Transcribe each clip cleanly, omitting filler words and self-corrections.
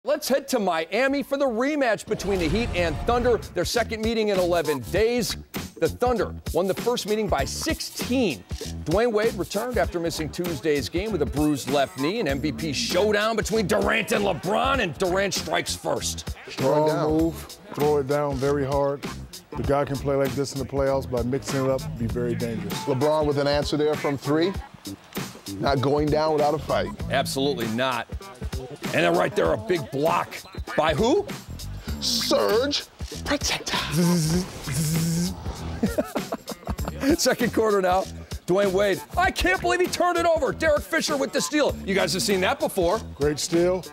Let's head to Miami for the rematch between the Heat and Thunder, their second meeting in 11 days. The Thunder won the first meeting by 16. Dwayne Wade returned after missing Tuesday's game with a bruised left knee. An MVP showdown between Durant and LeBron, and Durant strikes first. Strong move, throw it down very hard. The guy can play like this in the playoffs by mixing it up, be very dangerous. LeBron with an answer there from three. Not going down without a fight. Absolutely not. And then right there, a big block by who? Surge protector. Second quarter now. Dwayne Wade. I can't believe he turned it over. Derek Fisher with the steal. You guys have seen that before. Great steal.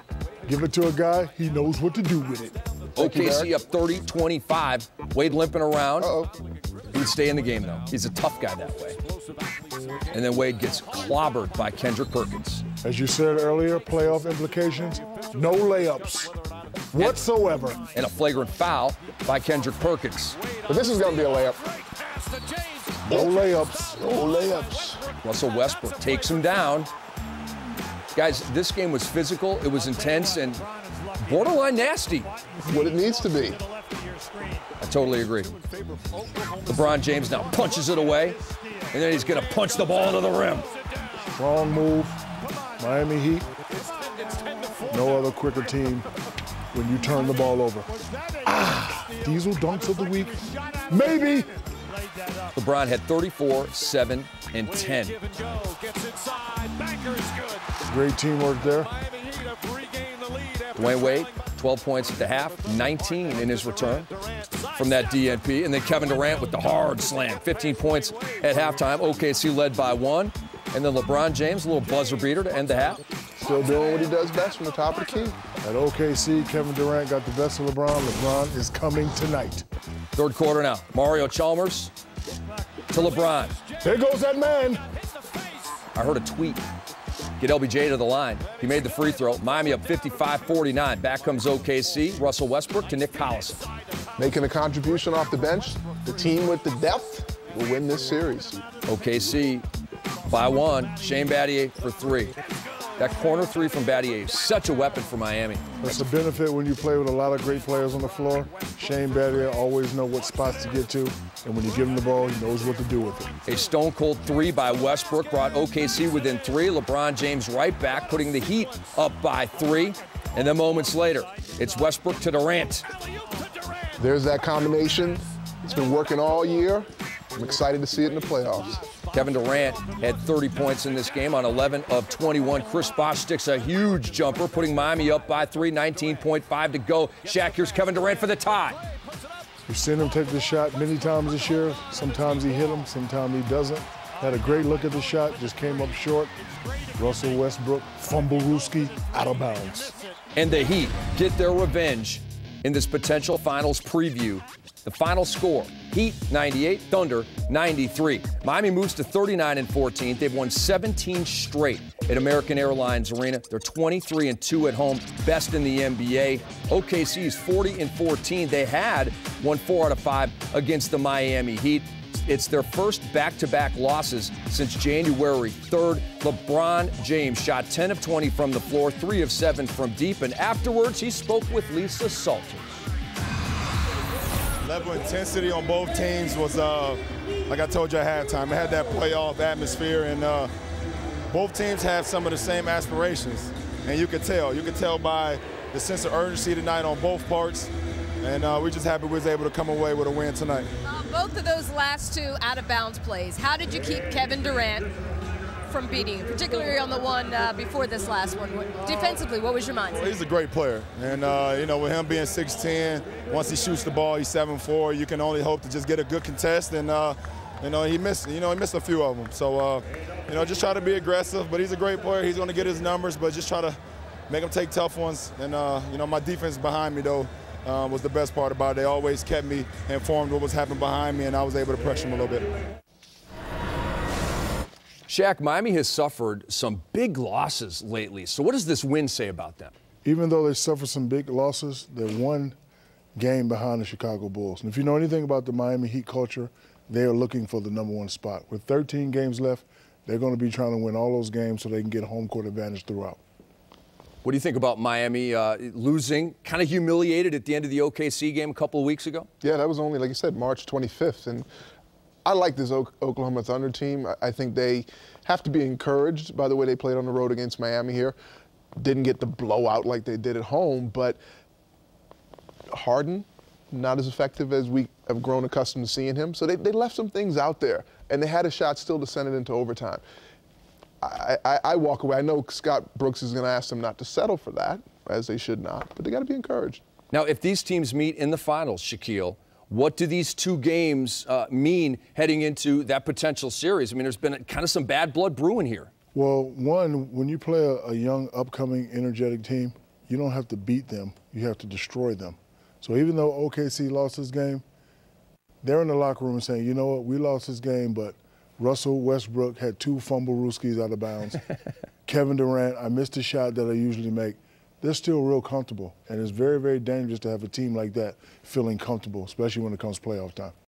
Give it to a guy. He knows what to do with it. OKC up 30-25. Wade limping around. He'd stay in the game, though. He's a tough guy that way. And then Wade gets clobbered by Kendrick Perkins. As you said earlier, playoff implications, no layups whatsoever. And a flagrant foul by Kendrick Perkins. But this is going to be a layup. No layups. No layups. Russell Westbrook takes him down. Guys, this game was physical, it was intense, and borderline nasty. What it needs to be. I totally agree. LeBron James now punches it away, and then he's going to punch the ball into the rim. Strong move. Miami Heat. No other quicker team when you turn the ball over. Diesel dunks of the week. Maybe. LeBron had 34, 7, and 10. Great teamwork there. Dwayne Wade, 12 points at the half, 19 in his return from that DNP. And then Kevin Durant with the hard slam, 15 points at halftime. OKC led by 1. And then LeBron James, a little buzzer beater to end the half. Still doing what he does best from the top of the key. At OKC, Kevin Durant got the best of LeBron. LeBron is coming tonight. Third quarter now. Mario Chalmers to LeBron. There goes that man. I heard a tweet. Get LBJ to the line. He made the free throw. Miami up 55-49. Back comes OKC. Russell Westbrook to Nick Collison. Making a contribution off the bench. The team with the depth will win this series. OKC by 1. Shane Battier for 3. That corner 3 from Battier is such a weapon for Miami. That's a benefit when you play with a lot of great players on the floor. Shane Battier always knows what spots to get to, and when you give him the ball, he knows what to do with it. A stone-cold 3 by Westbrook brought OKC within 3. LeBron James right back, putting the Heat up by 3. And then moments later, it's Westbrook to Durant. There's that combination. It's been working all year. I'm excited to see it in the playoffs. Kevin Durant had 30 points in this game on 11 of 21. Chris Bosh sticks a huge jumper, putting Miami up by 3, 19.5 to go. Shaq, here's Kevin Durant for the tie. We've seen him take the shot many times this year. Sometimes he hit him, sometimes he doesn't. Had a great look at the shot, just came up short. Russell Westbrook, fumble-rooski, out of bounds. And the Heat get their revenge in this potential finals preview. The final score, Heat 98, Thunder 93. Miami moves to 39-14. They've won 17 straight at American Airlines Arena. They're 23-2 at home, best in the NBA. OKC is 40-14. They had won 4 out of 5 against the Miami Heat. It's their first back-to-back losses since January 3rd. LeBron James shot 10 of 20 from the floor, 3 of 7 from deep, and afterwards he spoke with Lisa Salters. Level of intensity on both teams was, like I told you at halftime, it had that playoff atmosphere, and both teams have some of the same aspirations, and you could tell. You could tell by the sense of urgency tonight on both parts, and we're just happy we was able to come away with a win tonight. Both of those last 2 out-of-bounds plays, how did you keep Kevin Durant from beating you, particularly on the one before this last one? Defensively, what was your mindset? Well, he's a great player, and you know, with him being 6'10", once he shoots the ball, he's 7'4". You can only hope to just get a good contest, and you know, he missed a few of them. So you know, just try to be aggressive. But he's a great player. He's going to get his numbers, but just try to make him take tough ones. And you know, my defense behind me though was the best part about it. They always kept me informed what was happening behind me, and I was able to pressure him a little bit. Shaq, Miami has suffered some big losses lately. So what does this win say about them? Even though they suffered some big losses, they're 1 game behind the Chicago Bulls. And if you know anything about the Miami Heat culture, they are looking for the #1 spot. With 13 games left, they're going to be trying to win all those games so they can get home court advantage throughout. What do you think about Miami losing, kind of humiliated at the end of the OKC game a couple of weeks ago? Yeah, that was only, like you said, March 25th. And I like this Oklahoma Thunder team. I think they have to be encouraged by the way they played on the road against Miami here. Didn't get the blowout like they did at home, but Harden, not as effective as we have grown accustomed to seeing him. So they left some things out there, and they had a shot still to send it into overtime. I walk away. I know Scott Brooks is going to ask them not to settle for that, as they should not, but they got to be encouraged. Now, if these teams meet in the finals, Shaquille, what do these two games mean heading into that potential series? I mean, there's been kind of some bad blood brewing here. Well, one, when you play a young, upcoming, energetic team, you don't have to beat them. You have to destroy them. So even though OKC lost this game, they're in the locker room saying, you know what, we lost this game, but Russell Westbrook had 2 fumble-rooskies out of bounds. Kevin Durant, I missed a shot that I usually make. They're still real comfortable, and it's very, very dangerous to have a team like that feeling comfortable, especially when it comes playoff time.